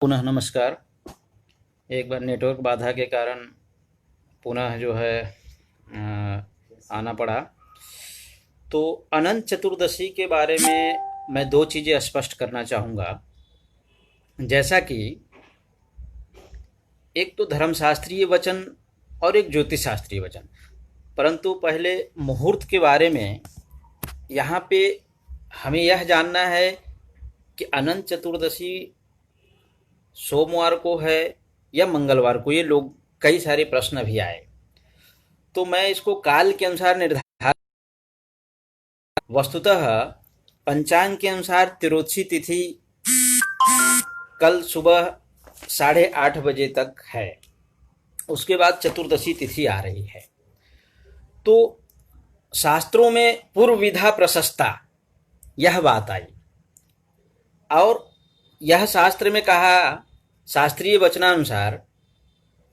पुनः नमस्कार। एक बार नेटवर्क बाधा के कारण पुनः जो है आना पड़ा। तो अनंत चतुर्दशी के बारे में मैं दो चीज़ें स्पष्ट करना चाहूँगा। जैसा कि एक तो धर्मशास्त्रीय वचन और एक ज्योतिष शास्त्रीय वचन, परंतु पहले मुहूर्त के बारे में यहाँ पे हमें यह जानना है कि अनंत चतुर्दशी सोमवार को है या मंगलवार को। ये लोग कई सारे प्रश्न भी आए, तो मैं इसको काल के अनुसार निर्धारित। वस्तुतः पंचांग के अनुसार तिरोधासी तिथि कल सुबह 8:30 बजे तक है, उसके बाद चतुर्दशी तिथि आ रही है। तो शास्त्रों में पूर्व विधा प्रशस्ता यह बात आई, और यह शास्त्र में कहा, शास्त्रीय वचनानुसार,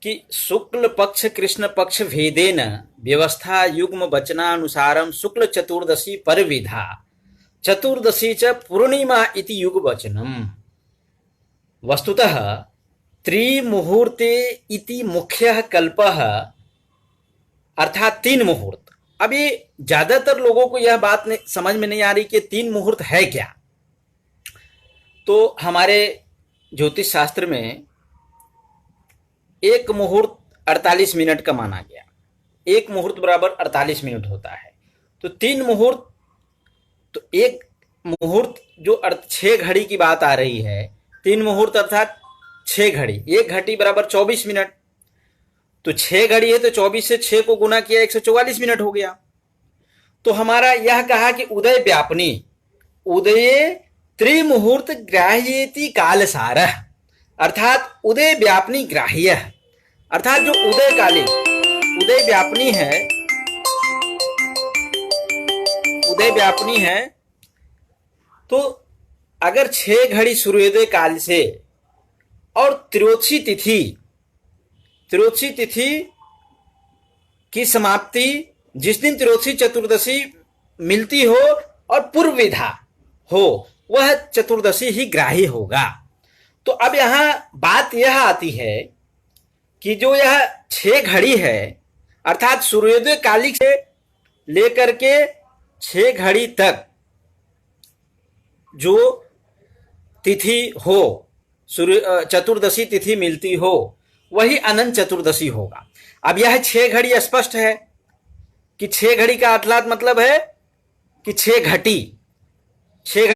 कि शुक्ल पक्ष कृष्ण पक्ष भेदेन व्यवस्था युग्म वचनानुसारम शुक्ल चतुर्दशी पर विधा चतुर्दशी च पूर्णिमा इति युग वचनम। वस्तुतः त्रिमुहूर्ते इति मुख्यः कल्पः, अर्थात 3 मुहूर्त। अब ये ज्यादातर लोगों को यह बात समझ में नहीं आ रही कि 3 मुहूर्त है क्या। तो हमारे ज्योतिष शास्त्र में एक मुहूर्त 48 मिनट का माना गया। एक मुहूर्त बराबर 48 मिनट होता है। तो 3 मुहूर्त, तो एक मुहूर्त जो 6 घड़ी की बात आ रही है, 3 मुहूर्त अर्थात 6 घड़ी, एक घड़ी बराबर 24 मिनट। तो 6 घड़ी है तो 24 से 6 को गुना किया 144 मिनट हो गया। तो हमारा यह कहा कि उदय व्यापनी उदय त्रिमुहूर्त ग्राह्येति कालसारः, अर्थात उदय व्यापनी ग्राह्य, अर्थात जो उदयकालीन उदय व्यापनी है, उदय व्यापनी है। तो अगर 6 घड़ी सूर्योदय काल से और त्रयोदशी तिथि की समाप्ति जिस दिन त्रयोदशी चतुर्दशी मिलती हो और पूर्व विधा हो, वह चतुर्दशी ही ग्राह्य होगा। तो अब यहां बात यह आती है कि जो यह 6 घड़ी है, अर्थात सूर्योदय कालिक से लेकर के 6 घड़ी तक जो तिथि हो, चतुर्दशी तिथि मिलती हो, वही अनंत चतुर्दशी होगा। अब यह 6 घड़ी स्पष्ट है कि 6 घड़ी का अर्थात मतलब है कि 6 घटी, 6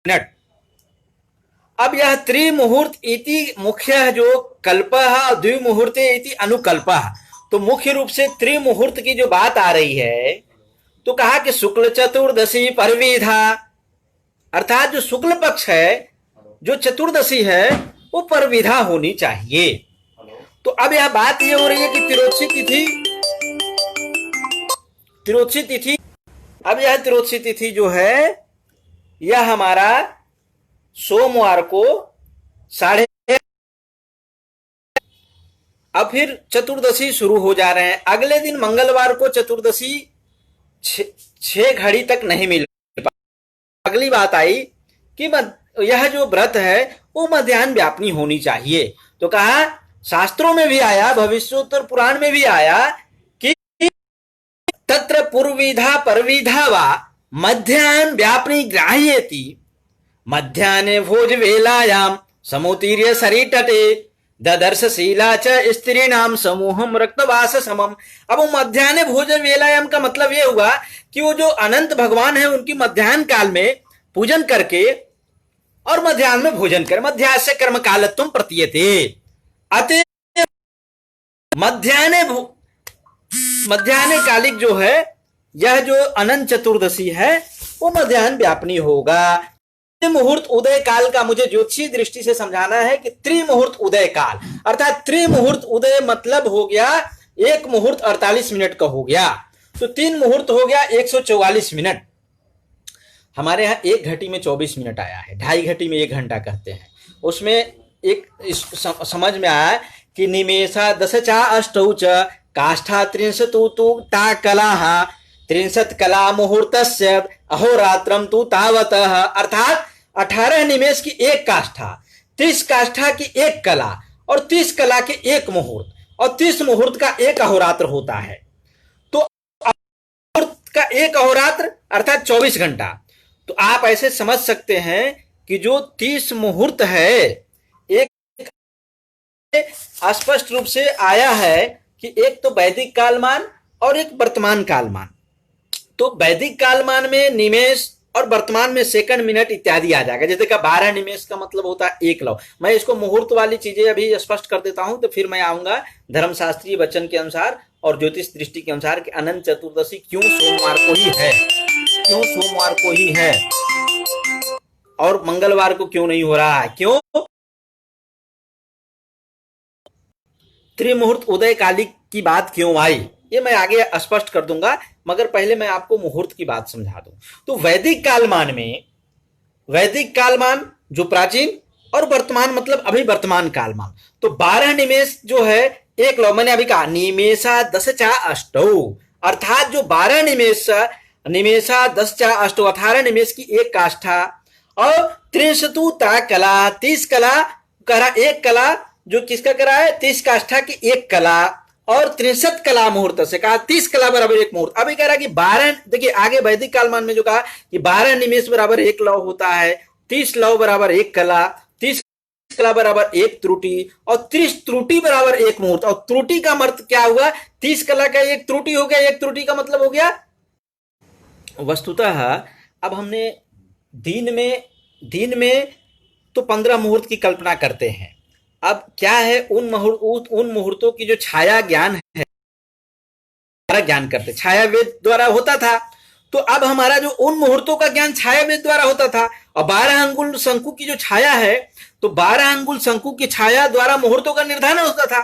मिनट। अब यह त्रिमुहूर्त इति मुख्य जो कल्पः और द्विमुहूर्ते इति अनुकल्पः, तो मुख्य रूप से त्रिमुहूर्त की जो बात आ रही है, तो कहा कि शुक्ल चतुर्दशी परविधा, अर्थात जो शुक्ल पक्ष है, जो चतुर्दशी है, वो परविधा होनी चाहिए। तो अब यह बात ये हो रही है कि तिरोधासी तिथि, अब यह तिरोधासी तिथि जो है, यह हमारा सोमवार को अब फिर चतुर्दशी शुरू हो जा रहे हैं। अगले दिन मंगलवार को चतुर्दशी 6 घड़ी तक नहीं मिल। अगली बात आई कि यह जो व्रत है वो मध्याह्न व्यापनी होनी चाहिए। तो कहा, शास्त्रों में भी आया, भविष्योत्तर पुराण में भी आया कि तत्र पूर्वविधा परविधा वा मध्याह्न व्यापनी ग्राह्येति मध्याह्ने भोज वेलायाम समुतीर्य सरितटे ददर्श शीला च स्त्रीणाम समूहम रक्तवास समम। अब वो मध्याह्ने भोज वेलायाम का मतलब ये हुआ कि वो जो अनंत भगवान है उनकी मध्याह्न काल में पूजन करके और मध्याह्न में भोजन करे। मध्याह्न कर्म कालत्वम प्रतीयते, अतः मध्याह्न कालिक जो है, यह जो अनंत चतुर्दशी है, वो मध्याह्न व्यापनी होगा। मुहूर्त उदय काल का मुझे ज्योतिषीय दृष्टि से समझाना है कि त्रिमुहूर्त उदय काल, अर्थात त्रिमुहूर्त उदय मतलब हो गया एक मुहूर्त 48 मिनट का हो गया, तो 3 मुहूर्त हो गया 144 मिनट। हमारे यहाँ एक घटी में 24 मिनट आया है, 2.5 घटी में 1 घंटा कहते हैं। उसमें एक समझ में आया कि निमेषा 10 चा अष्टौ च काष्ठा 30 ता कला 30 कला मुहूर्तस्य अहोरात्रम तु तावतः, अर्थात 18 निमेष की एक काष्ठा, 30 काष्ठा की एक कला और 30 कला के एक मुहूर्त और 30 मुहूर्त का एक अहोरात्र होता है। तो मुहूर्त का एक अहोरात्र अर्थात 24 घंटा। तो आप ऐसे समझ सकते हैं कि जो 30 मुहूर्त है, एक स्पष्ट रूप से आया है कि एक तो वैदिक कालमान और एक वर्तमान कालमान। तो वैदिक कालमान में निमेष और वर्तमान में सेकंड, मिनट इत्यादि आ जाएगा। जैसे कि 12 निमेष का मतलब होता है एक लव। मैं इसको मुहूर्त वाली चीजें अभी स्पष्ट कर देता हूं, तो फिर मैं आऊंगा धर्मशास्त्रीय वचन के अनुसार और ज्योतिष दृष्टि के अनुसार कि अनंत चतुर्दशी क्यों सोमवार को ही है, क्यों सोमवार को ही है और मंगलवार को क्यों नहीं हो रहा है, क्यों त्रिमुहूर्त उदय कालिक की बात क्यों आई, ये मैं आगे स्पष्ट कर दूंगा, मगर पहले मैं आपको मुहूर्त की बात समझा दूं। तो वैदिक कालमान में, वैदिक कालमान जो प्राचीन और वर्तमान मतलब अभी वर्तमान कालमान, तो 12 निमेष जो है एक लव, मैंने अभी कहा निमेषा 10 चा अष्टौ, अर्थात जो 12 निमेषा 10 चा अष्टौ 18 निमेष की एक काष्ठा और 30 कला 30 कला करा एक कला, जो किसका करा है 30 काष्ठा की एक कला और 63 कला मुहूर्त से कहा 30 कला बराबर एक मुहूर्त। अभी कह रहा कि 12, देखिए आगे वैदिक कालमान में जो कहा कि 12 निमेष बराबर एक लव होता है, 30 लव बराबर एक कला, 30 कला बराबर एक त्रुटि और 30 त्रुटि बराबर एक मुहूर्त। और त्रुटि का मतलब क्या हुआ, 30 कला का एक त्रुटि हो गया, एक त्रुटि का मतलब हो गया। वस्तुतः अब हमने दिन में तो 15 मुहूर्त की कल्पना करते हैं। अब क्या है, उन मुहूर्तों की जो छाया ज्ञान है, ज्ञान करते छाया वेद द्वारा होता था। तो अब हमारा जो उन मुहूर्तों का ज्ञान छाया वेद द्वारा होता था और 12 अंगुल शंकु की जो छाया है, तो 12 अंगुल शंकु की छाया द्वारा मुहूर्तों का निर्धारण होता था।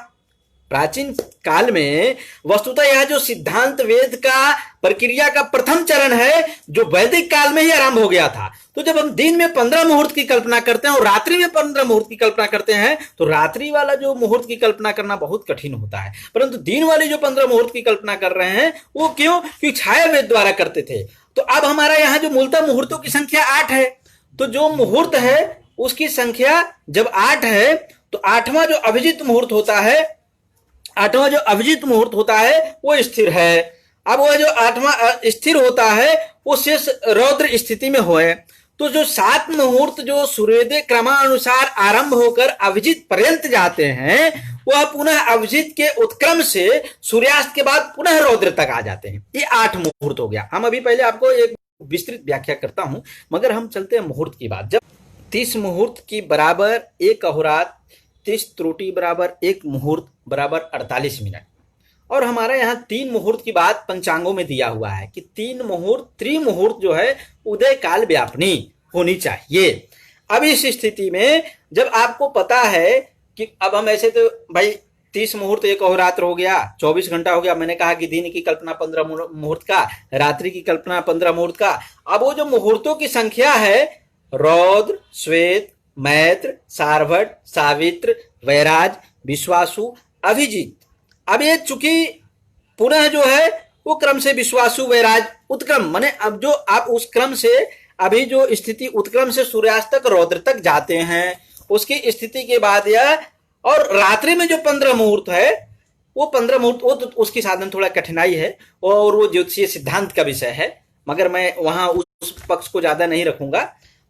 प्राचीन काल में वस्तुतः यह जो सिद्धांत वेद का प्रक्रिया का प्रथम चरण है, जो वैदिक काल में ही आरंभ हो गया था। तो जब हम दिन में 15 मुहूर्त की कल्पना करते हैं और रात्रि में 15 मुहूर्त की कल्पना करते हैं, तो रात्रि वाला जो मुहूर्त की कल्पना करना बहुत कठिन होता है, परंतु दिन वाले जो 15 मुहूर्त की कल्पना कर रहे हैं वो क्यों, क्योंकि छाया वेद द्वारा करते थे। तो अब हमारा यहाँ जो मूलतः मुहूर्तों की संख्या 8 है, तो जो मुहूर्त है उसकी संख्या जब 8 है, तो 8वां जो अभिजीत मुहूर्त होता है, 8वां जो अभिजीत मुहूर्त होता है वो स्थिर है। अब वो जो 8वां स्थिर होता है वो शेष रौद्र स्थिति में होए। तो जो 7 मुहूर्त जो सूर्योदय क्रमानुसार आरंभ होकर अभिजीत पर्यंत जाते हैं, वह पुनः अभिजीत के उत्क्रम से सूर्यास्त के बाद पुनः रौद्र तक आ जाते हैं। ये 8 मुहूर्त हो गया। हम अभी पहले आपको एक विस्तृत व्याख्या करता हूं, मगर हम चलते हैं मुहूर्त की बात। जब 30 मुहूर्त की बराबर एक अहोरात्र, 30 त्रुटि बराबर एक मुहूर्त बराबर 48 मिनट, और हमारा यहाँ 3 मुहूर्त की बात पंचांगों में दिया हुआ है कि 3 मुहूर्त, त्रिमुहूर्त जो है उदय काल व्यापनी होनी चाहिए। अब इस स्थिति में जब आपको पता है कि अब हम ऐसे तो भाई 30 मुहूर्त एक अहोरात्र हो गया, 24 घंटा हो गया। मैंने कहा कि दिन की कल्पना 15 मुहूर्त का, रात्रि की कल्पना 15 मुहूर्त का। अब वो जो मुहूर्तों की संख्या है, रौद्र, श्वेत, मैत्र, सारभट, सावित्र, वैराज, विश्वासु, अभिजीत। अब ये चूंकि पुनः जो है वो क्रम से विश्वासु, वैराज, उत्क्रम, माने अब जो आप उस क्रम से अभी जो स्थिति उत्क्रम से सूर्यास्त तक रौद्र तक जाते हैं, उसकी स्थिति के बाद यह, और रात्रि में जो 15 मुहूर्त है वो 15 मुहूर्त, वो तो उसकी साधन थोड़ा कठिनाई है और वो ज्योतिषीय सिद्धांत का विषय है, मगर मैं वहां उस पक्ष को ज्यादा नहीं रखूंगा।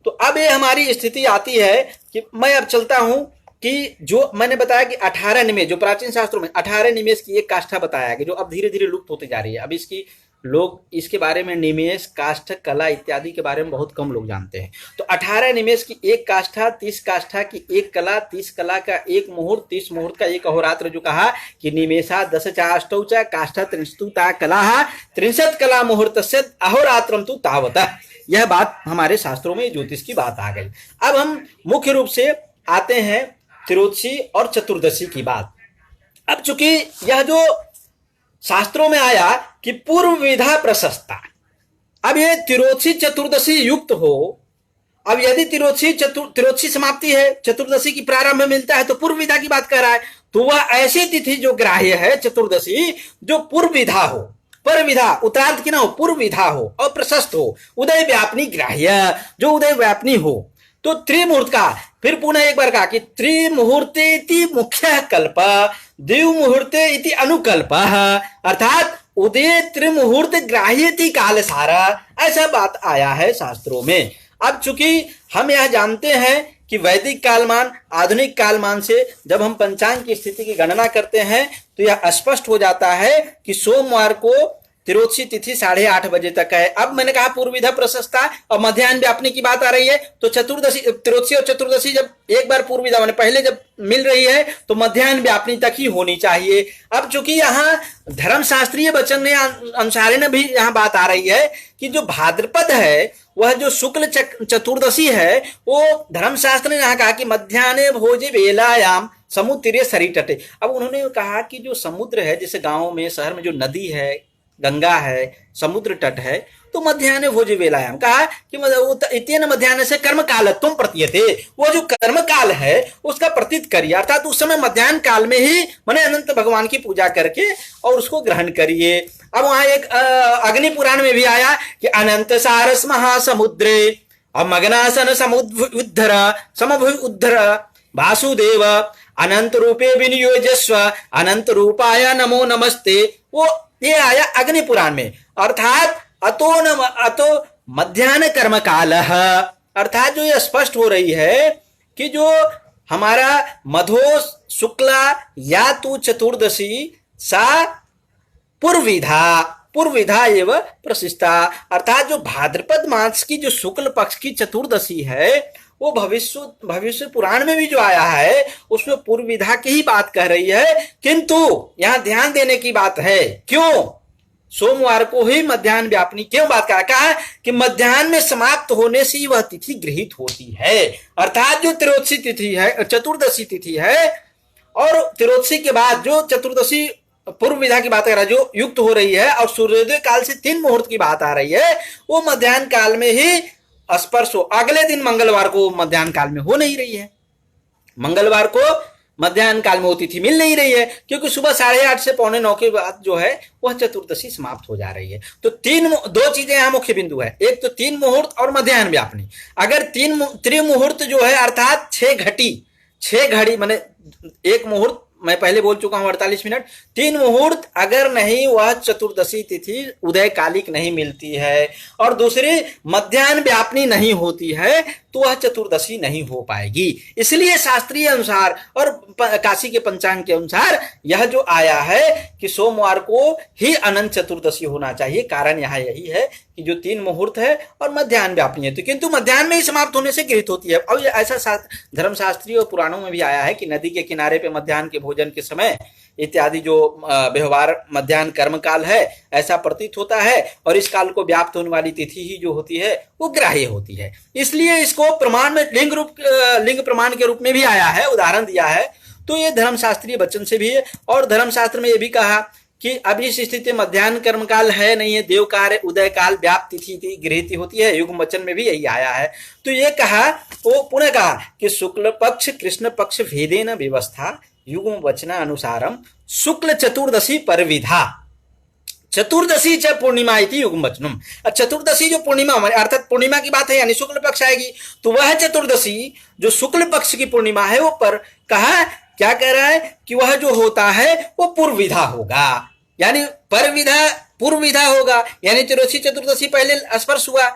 तो अब ये हमारी स्थिति आती है कि मैं अब चलता हूं कि जो मैंने बताया कि 18 निमेष, जो प्राचीन शास्त्रों में 18 निमेष की एक काष्ठा बताया गया, जो अब धीरे धीरे लुप्त होती जा रही है। अब इसकी लोग इसके बारे में निमेष, काष्ठ, कला इत्यादि के बारे में बहुत कम लोग जानते हैं। तो 18 निमेष की एक काष्ठा, 30 काष्ठा की एक कला, 30 कला का एक मुहूर्त, 30 मुहूर्त का एक अहोरात्र, जो कहा कि निमेषा 10 चा अष्टौ च काष्ठा 30 ता कला 30 कला मुहूर्त से अहोरात्रम तु तावतः। यह बात हमारे शास्त्रों में ज्योतिष की बात आ गई। अब हम मुख्य रूप से आते हैं त्रयोदशी और चतुर्दशी की बात। अब चूंकि यह जो शास्त्रों में आया कि पूर्व विधा प्रशस्ता, अब ये त्रयोदशी चतुर्दशी युक्त हो। अब यदि त्रयोदशी समाप्ति है, चतुर्दशी की प्रारंभ मिलता है, तो पूर्व विधा की बात कर रहा है। तो वह ऐसी तिथि जो ग्राह्य है चतुर्दशी, जो पूर्व विधा हो, पर विधा उत्तरार्ध की ना हो, पूर्व विधा हो और प्रशस्त हो, उदय व्यापनी ग्राह्य, जो उदय व्यापनी हो। तो त्रिमुहूर्त का फिर पुनः एक बार कहा कि त्रिमुहूर्ते इति मुख्य कल्प द्विमुहूर्ते इति अनुकल्प, अर्थात उदय त्रिमुहूर्त ग्राह्यति काल सारा, ऐसा बात आया है शास्त्रों में। अब चूंकि हम यह जानते हैं कि वैदिक कालमान आधुनिक कालमान से जब हम पंचांग की स्थिति की गणना करते हैं तो यह स्पष्ट हो जाता है कि सोमवार को तिरोदशी तिथि 8:30 बजे तक है। अब मैंने कहा पूर्व विधा प्रशस्ता और मध्याह्न व्यापनी की बात आ रही है, तो चतुर्दशी तिरोदशी और चतुर्दशी जब एक बार पूर्व विधा मैंने पहले जब मिल रही है तो मध्याह्न व्यापनी तक ही होनी चाहिए। अब चूंकि यहाँ धर्मशास्त्रीय वचन ने अनुसार ने भी यहाँ बात आ रही है कि जो भाद्रपद है वह जो शुक्ल चतुर्दशी है वो धर्मशास्त्र ने यहाँ कहा कि मध्याह्ने भोजे वेलायाम समुद्र सरी तटे। अब उन्होंने कहा कि जो समुद्र है, जैसे गांव में शहर में जो नदी है, गंगा है, समुद्र तट है, तो मध्याह्ने भोज वेलायाम कहा कि इत्येन मध्याह्न से कर्म कालत्वम प्रतीयते, वो जो कर्म काल है उसका प्रतीत करिए, अर्थात उस समय मध्याह्न काल में ही मैंने अनंत भगवान की पूजा करके और उसको ग्रहण करिए। अब वहां एक अग्नि पुराण में भी आया कि अनंत सारस महासमुद्रे और मगनासन समुद्र समभु उद्धर वासुदेव अनंत रूपे विनियोजस्व अनंत रूपाय नमो नमस्ते, वो ये आया अग्नि पुराण में। अर्थात अतो मध्याह्न कर्म काल, अर्थात जो ये स्पष्ट हो रही है कि जो हमारा मधो शुक्ला या तो चतुर्दशी सा पूर्वविधा एवं प्रशिष्टा, अर्थात जो भाद्रपद मास की जो शुक्ल पक्ष की चतुर्दशी है वो भविष्य पुराण में भी जो आया है उसमें पूर्व विधा की ही बात कह रही है, किंतु यहां ध्यान देने की बात है क्यों सोमवार को ही मध्याह्न व्यापनी क्यों बात कहा कि मध्याह्न में समाप्त होने से वह तिथि गृहीत होती है। अर्थात जो त्रियोदशी तिथि है, चतुर्दशी तिथि है, और त्रियोदशी के बाद जो चतुर्दशी पूर्व विधा की बात कर रहा है जो युक्त हो रही है और सूर्योदय काल से 3 मुहूर्त की बात आ रही है, वो मध्याह्न काल में ही स्पर्श हो। अगले दिन मंगलवार को मध्याह्न काल में हो नहीं रही है, मंगलवार को मध्याह्न काल में वो तिथि मिल नहीं रही है, क्योंकि सुबह 8:30 से 8:45 के बाद जो है वह चतुर्दशी समाप्त हो जा रही है। तो 2 चीजें यहाँ मुख्य बिंदु है, एक तो 3 मुहूर्त और मध्याह्न व्यापनी। अगर त्रिमुहूर्त जो है अर्थात 6 घड़ी माने एक मुहूर्त मैं पहले बोल चुका हूं 48 मिनट, 3 मुहूर्त अगर नहीं वह चतुर्दशी तिथि उदय कालिक नहीं मिलती है और दूसरी मध्याह्न व्यापनी नहीं होती है तो वह चतुर्दशी नहीं हो पाएगी। इसलिए शास्त्रीय अनुसार और काशी के पंचांग के अनुसार यह जो आया है कि सोमवार को ही अनंत चतुर्दशी होना चाहिए, कारण यह यही है कि जो 3 मुहूर्त है और मध्याह्न व्यापनी है, तो किंतु मध्याह्न में ही समाप्त होने से गृहीत होती है। अब ऐसा धर्मशास्त्रीय और पुराणों में भी आया है कि नदी के किनारे पे मध्याह्न के भोजन के समय इत्यादि जो व्यवहार मध्याह्न कर्म काल है ऐसा प्रतीत होता है, और इस काल को व्याप्त होने वाली तिथि ही जो होती है वो ग्राह्य होती है। इसलिए इसको प्रमाण में लिंग प्रमाण के रूप में भी आया है, उदाहरण दिया है। तो ये धर्मशास्त्रीय वचन से भी है, और धर्मशास्त्र में ये भी कहा कि अब इस स्थिति में मध्याह्न कर्म काल है नहीं है, देव कार्य उदय काल व्याप्त तिथि गृहीत होती है, युग्म वचन में भी यही आया है। तो ये कहा, वो पुनः कहा कि शुक्ल पक्ष कृष्ण पक्ष भेदेन व्यवस्था युग्म वचना अनुसारम शुक्ल चतुर्दशी पर विधा चतुर्दशी च पूर्णिमा इति युग्म वचनम। चतुर्दशी जो पूर्णिमा अर्थात पूर्णिमा की बात है यानी शुक्ल पक्ष आएगी, तो वह चतुर्दशी जो शुक्ल पक्ष की पूर्णिमा है वो पर कहा क्या कह रहा है कि वह जो होता है वो पूर्व विधा होगा, यानी पर विधा पूर्व विधा होगा, यानी त्रियोदशी चतुर्दशी पहले स्पर्श हुआ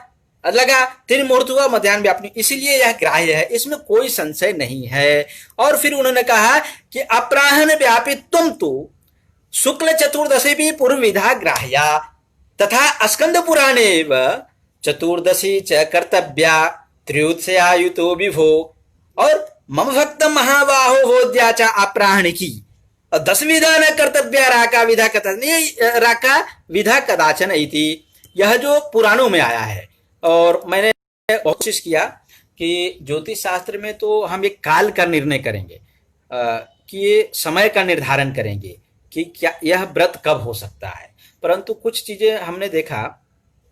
लगा, 3 मुहूर्त हुआ, मध्याह्न व्यापनी, इसीलिए यह ग्राह्य है, इसमें कोई संशय नहीं है। और फिर उन्होंने कहा कि अपराह्न व्यापित्वम तो शुक्ल चतुर्दशी भी पूर्व विधा ग्राह्या तथा स्कंद पुराणे चतुर्दशी च कर्तव्या त्र्योदशयायुतो विभो और मम भक्त महाबाहो होद्या च अपराह्निकी 10 विधा न कर्तव्या राका विधा कदाचन इति। यह जो पुराणों में आया है, और मैंने कोशिश किया कि ज्योतिष शास्त्र में तो हम एक काल का निर्णय करेंगे कि ये समय का निर्धारण करेंगे कि क्या यह व्रत कब हो सकता है, परंतु कुछ चीज़ें हमने देखा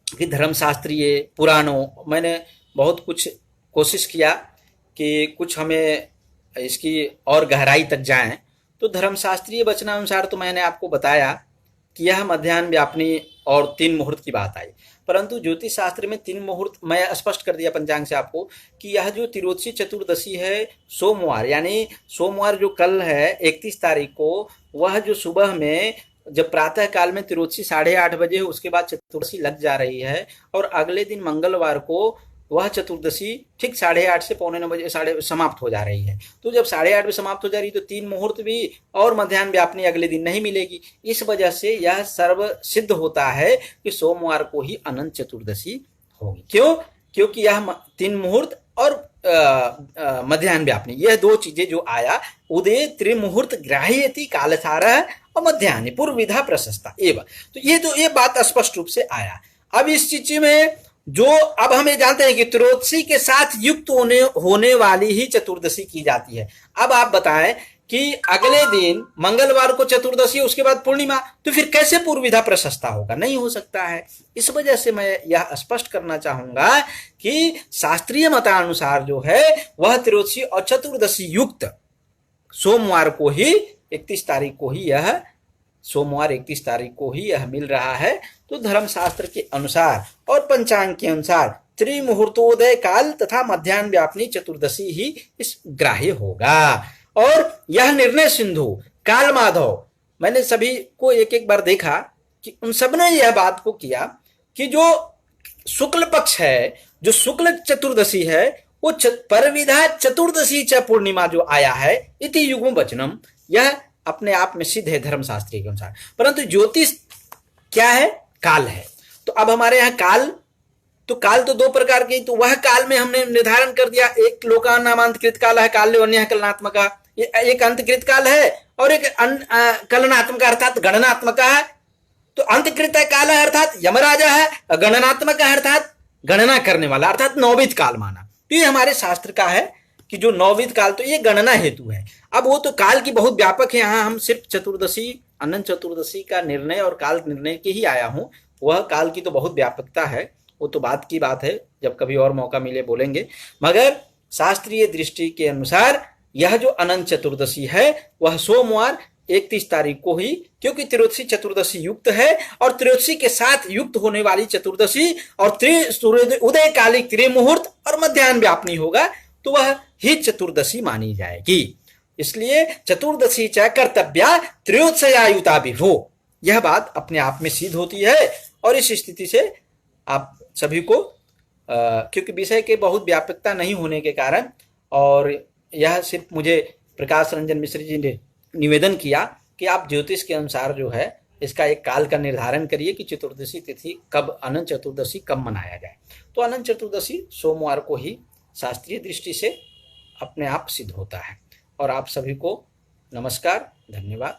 कि धर्मशास्त्रीय पुराणों मैंने बहुत कुछ कोशिश किया कि कुछ हमें इसकी और गहराई तक जाएं। तो धर्मशास्त्रीय वचनानुसार तो मैंने आपको बताया कि यह मध्याह्न व्यापनी और 3 मुहूर्त की बात आई, परंतु ज्योतिष शास्त्र में 3 मुहूर्त मैं स्पष्ट कर दिया पंचांग से आपको कि यह जो तिरोदशी चतुर्दशी है सोमवार, यानी सोमवार जो कल है 31 तारीख को, वह जो सुबह में जब प्रातः काल में तिरोदशी 8:30 बजे है, उसके बाद चतुर्दशी लग जा रही है और अगले दिन मंगलवार को वह चतुर्दशी ठीक 8:30 से 8:45 बजे समाप्त हो जा रही है। तो जब 8:30 बजे समाप्त हो जा रही है तो 3 मुहूर्त भी और मध्याह्न व्यापनी अगले दिन नहीं मिलेगी। इस वजह से यह सर्व सिद्ध होता है कि सोमवार को ही अनंत चतुर्दशी होगी। क्यों? क्योंकि यह 3 मुहूर्त और मध्याह्न व्यापनी, यह 2 चीजें जो आया, उदय त्रिमुहूर्त ग्राह्यति कालसारः और मध्याह्न पूर्व विधा प्रशस्ता एवं, तो ये बात स्पष्ट रूप से आया। अब इस चीज में जो अब हम ये जानते हैं कि त्रोदशी के साथ युक्त होने वाली ही चतुर्दशी की जाती है। अब आप बताएं कि अगले दिन मंगलवार को चतुर्दशी, उसके बाद पूर्णिमा, तो फिर कैसे पूर्व विधा प्रशस्ता होगा? नहीं हो सकता है। इस वजह से मैं यह स्पष्ट करना चाहूंगा कि शास्त्रीय मतानुसार जो है वह त्रोदशी और चतुर्दशी युक्त सोमवार को ही 31 तारीख को ही यह सोमवार 31 तारीख को ही यह मिल रहा है। तो धर्मशास्त्र के अनुसार और पंचांग के अनुसार त्रिमुहूर्तोदय काल तथा मध्याह्न व्यापनी चतुर्दशी ही इस ग्राह्य होगा। और यह निर्णय सिंधु, काल माधव, मैंने सभी को एक एक बार देखा कि उन सब ने यह बात को किया कि जो शुक्ल पक्ष है, जो शुक्ल चतुर्दशी है, वो परविधा चतुर्दशी च पूर्णिमा जो आया है इति युग्म वचनम, यह अपने आप में सिद्ध है धर्मशास्त्री के अनुसार। परंतु ज्योतिष क्या है? काल है। तो अब हमारे यहाँ काल तो 2 प्रकार के, तो वह काल में हमने निर्धारण कर दिया, एक लोकानामांतकृत काल है, काल अन्य कलनात्मक, एक अंतकृत काल है और एक कलनात्मक अर्थात गणनात्मक है। तो अंतकृत काल है अर्थात यमराजा है, गणनात्मक है अर्थात गणना करने वाला, अर्थात नौविध काल माना। तो ये हमारे शास्त्र का है कि जो नौविध काल, तो ये गणना हेतु है। अब वो तो काल की बहुत व्यापक है, यहाँ हम सिर्फ चतुर्दशी, अनंत चतुर्दशी का निर्णय और काल निर्णय के ही आया हूं। वह काल की तो बहुत व्यापकता है, वो तो बात की बात है, जब कभी और मौका मिले बोलेंगे। मगर शास्त्रीय दृष्टि के अनुसार यह जो अनंत चतुर्दशी है वह सोमवार 31 तारीख को ही, क्योंकि त्रोदशी चतुर्दशी युक्त है और त्रोदशी के साथ युक्त होने वाली चतुर्दशी और उदय कालिक त्रिमुहूर्त और मध्याह्न व्यापनी होगा, तो वह ही चतुर्दशी मानी जाएगी। इसलिए चतुर्दशी च कर्तव्या त्रयोदशयायुता विभो, यह बात अपने आप में सिद्ध होती है। और इस स्थिति से आप सभी को क्योंकि विषय के बहुत व्यापकता नहीं होने के कारण, और यह सिर्फ मुझे प्रकाश रंजन मिश्र जी ने निवेदन किया कि आप ज्योतिष के अनुसार जो है इसका एक काल का निर्धारण करिए कि चतुर्दशी तिथि कब, अनंत चतुर्दशी कब मनाया जाए। तो अनंत चतुर्दशी सोमवार को ही शास्त्रीय दृष्टि से अपने आप सिद्ध होता है। और आप सभी को नमस्कार, धन्यवाद।